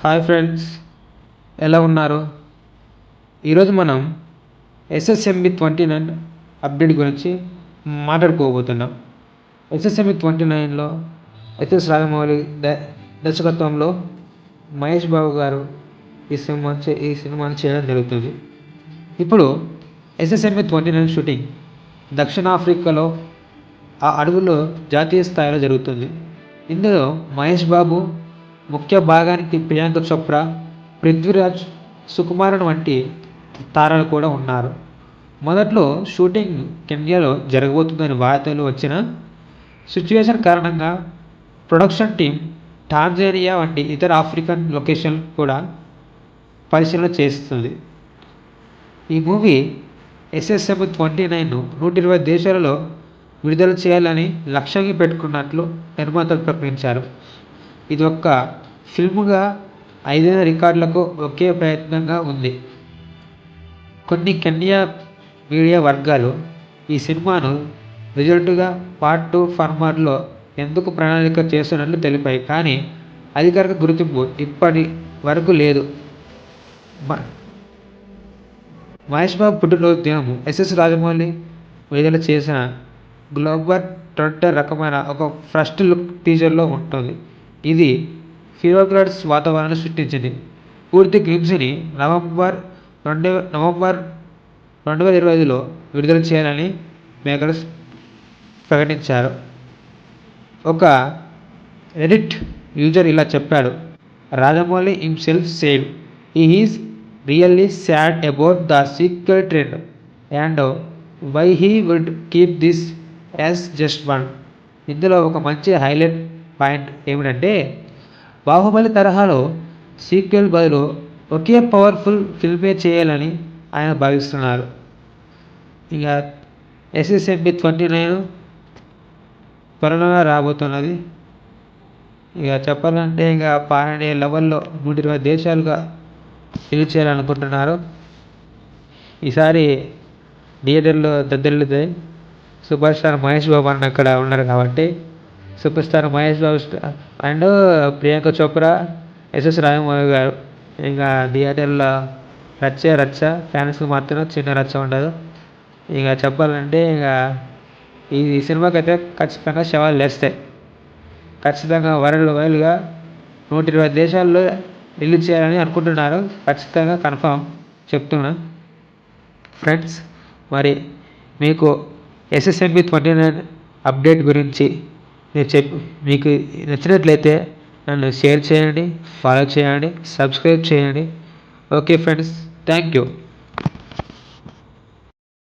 Hi friends, ఎలా ఉన్నారు? ఈరోజు మనం ఎస్ఎస్ఎంబి 29 అప్డేట్ గురించి మాట్లాడుకోబోతున్నాం. ఎస్ఎస్ఎంబి 29లో ఎస్ఎస్ రాజమౌళి దర్శకత్వంలో మహేష్ బాబు గారు ఈ సినిమాని చేయడం జరుగుతుంది. ఇప్పుడు ఎస్ఎస్ఎంబి 29 షూటింగ్ దక్షిణాఫ్రికాలో ఆ అడవుల్లో జాతీయ స్థాయిలో జరుగుతుంది. ఇందులో మహేష్ బాబు ముఖ్య భాగానికి ప్రియాంక చోప్రా, పృథ్వీరాజ్, సుకుమారన్ వంటి తారలు కూడా ఉన్నారు. మొదట్లో షూటింగ్ కెన్యాలో జరగబోతుందని వార్తలు వచ్చిన సిచ్యువేషన్ కారణంగా ప్రొడక్షన్ టీం టాంజానియా వంటి ఇతర ఆఫ్రికన్ లొకేషన్ కూడా పరిశీలన చేస్తుంది. ఈ మూవీ ఎస్ఎస్ఎంబి 29ను 120 దేశాలలో విడుదల చేయాలని లక్ష్యంగా పెట్టుకున్నట్లు నిర్మాతలు ప్రకటించారు. ఇది ఒక ఫిల్మ్గా 5 రికార్డులకు ఒకే ప్రయత్నంగా ఉంది. కొన్ని కెన్యా మీడియా వర్గాలు ఈ సినిమాను రిజల్ట్గా పార్ట్ 2 ఫార్మాట్లో ఎందుకు ప్రణాళిక చేస్తున్నట్లు తెలిపాయి. కానీ అధికారిక గుర్తింపు ఇప్పటి వరకు లేదు. మహేష్ బాబు పుట్టినరోజు దినం ఎస్ఎస్ రాజమౌళి విడుదల చేసిన గ్లోబల్ ట్రెండర్ రకమైన ఒక ఫస్ట్ లుక్ టీజర్లో ఉంటుంది. ఇది ఫీవర్గ్లాడ్స్ వాతావరణాన్ని సృష్టించింది. పూర్తి గ్లిమ్స్ని నవంబర్ 2025లో విడుదల చేయాలని మేకర్స్ ప్రకటించారు. ఒక రెడిట్ యూజర్ ఇలా చెప్పాడు: Rajamouli himself said he is really sad about the sequel trend and why he would keep this as just one. ఇందులో ఒక మంచి హైలైట్ పాయింట్ ఏమిటంటే, బాహుబలి తరహాలో సీక్వెల్ బదులు ఒకే పవర్ఫుల్ ఫిల్మే చేయాలని ఆయన భావిస్తున్నారు. ఇక ఎస్ఎస్ఎంబి 29 త్వరలో రాబోతున్నది. ఇక చెప్పాలంటే ఇక పాన్ లెవెల్లో 120 దేశాలుగా రిలీజ్ చేయాలనుకుంటున్నారు. ఈసారి థియేటర్లో దద్దరిల్లుతాయి. సూపర్ స్టార్ మహేష్ బాబు అన్న అక్కడ ఉన్నారు కాబట్టి super star Mahesh Babu and Priyanka Chopra, SS Rajamouli garu ఇంకా థియేటర్లో రచ్చ ఫ్యాన్స్కి మాత్రం చిన్న రచ్చ ఉండదు. ఇక చెప్పాలంటే ఇక ఈ సినిమాకి అయితే ఖచ్చితంగా శవాలు లేస్తాయి. ఖచ్చితంగా వరల్డ్ వైడ్గా 120 దేశాల్లో రిలీజ్ చేయాలని అనుకుంటున్నారు. ఖచ్చితంగా కన్ఫామ్ చెప్తున్నా. ఫ్రెండ్స్, మరి మీకు ఎస్ఎస్ఎంబి 29 అప్డేట్ గురించి మీకు నచ్చినట్లయితే నన్ను షేర్ చేయండి, ఫాలో చేయండి, సబ్స్క్రైబ్ చేయండి. Okay friends, thank you.